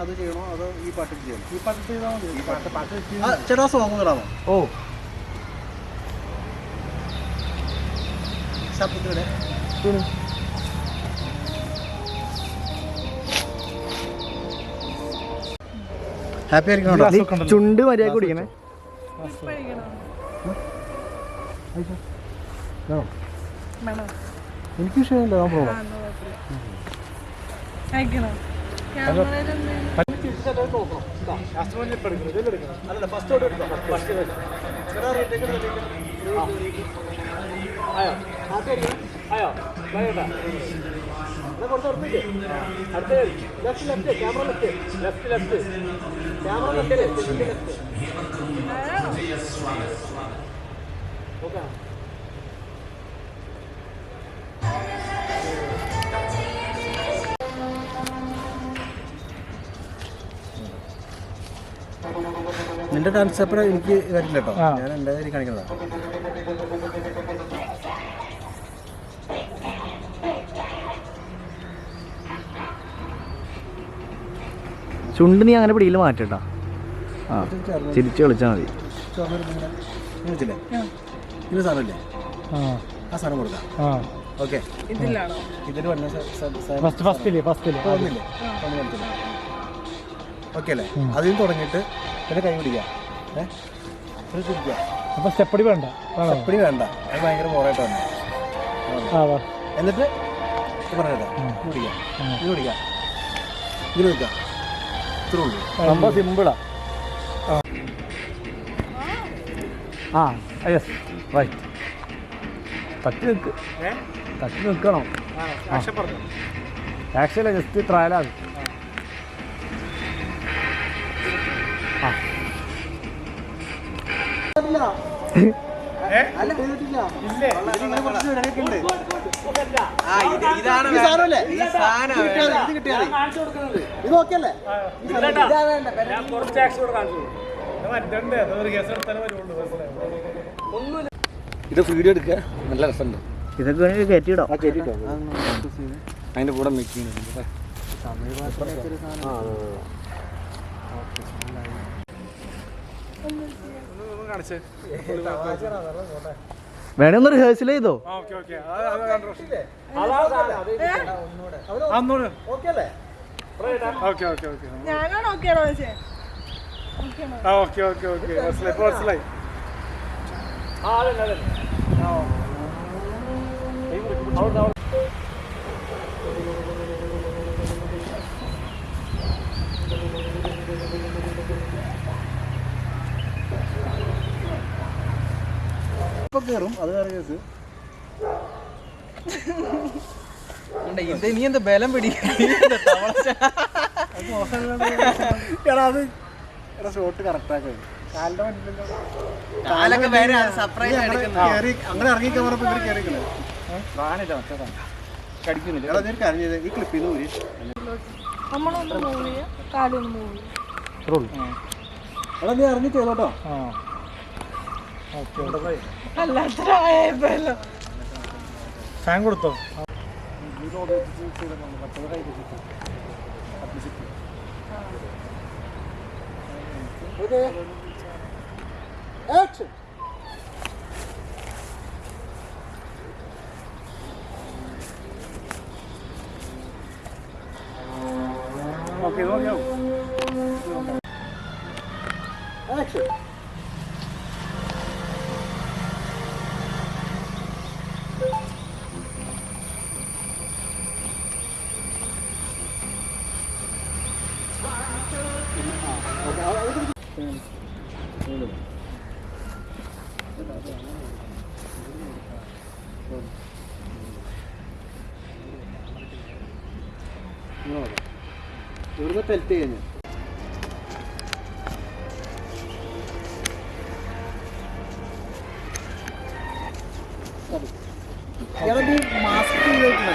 അത് ചെയ്യണോ അതോ ഈ പാട്ട് ചെയ്യണോ? ഈ പാട്ട് ചെയ്താൽ മതി. ഈ പാട്ട് ചേട്ടാ സോങ് ഇടാമോ? ഓ ശബ്ദത്തിലൂടെ ഹാപ്പി ആയിരിക്കണം. ചുണ്ട് മര്യാദ കുടിക്കണേ. എനിക്ക് വിഷയമില്ല. നിന്റെ ഡാൻസ് അപ്പുറം എനിക്ക് വരില്ല കേട്ടോ. ഞാൻ എൻ്റെ കാര്യം കാണിക്കുന്നതാണ്. ചുണ്ട് നീ അങ്ങനെ പിടിയിൽ മാറ്റട്ടാ. ആ ചിരിച്ച് കളിച്ചാൽ മതി. ഇത് സാധനമല്ലേ? ആ സാധനം കൊടുക്കാം. ഓക്കെ ഇതിൽ ഓക്കെ അല്ലേ? അതിൽ തുടങ്ങിയിട്ട് പിന്നെ കൈ പിടിക്കാം. അപ്പൊ സ്റ്റെപ്പടി വേണ്ട. സ്റ്റെപ്പടി വേണ്ട, അത് ഭയങ്കര ബോറായിട്ട് വന്നു. എന്നിട്ട് പറഞ്ഞിട്ടാ പിടിക്കാം, ഇത് പിടിക്കാം, ഇതിൽ വെക്കാം. ഇത്രേ ഉള്ളൂ. സംഭവം സിമ്പിളാ. ആ യെസ് റൈറ്റ്. തട്ടി നിൽക്കണം. ആക്ഷല്ല ജസ്റ്റ് ട്രയലാണ്. ഇത് വീഡിയോ എടുക്കുക നല്ല രസമുണ്ട്. ഇതൊക്കെ കയറ്റിയിടോ? അതിന്റെ കൂടെ മേക്കിങ് വേണേ ഒന്ന് റിഹേഴ്സൽ ചെയ്തോ? ഇപ്പൊ കേറും. അത് വേറെ കേസ്. നീ എന്താ ബലം പിടിക്കണം? അത് ഷോട്ട് കറക്റ്റ് ആക്കി അങ്ങനെ ഇറങ്ങിക്കാൻ പറഞ്ഞപ്പോ ഇവര് കയറിക്കണേ. കടിക്കുന്നില്ല. ഈ ക്ലിപ്പിൽ നിന്ന് ഊരി എടാ നീ ഇറങ്ങി ചെയ്തോട്ടോ. ഫാൻ കൊടുത്തോ? ഇവിടുന്ന് പെൽറ്റ് കഴിഞ്ഞു. നീ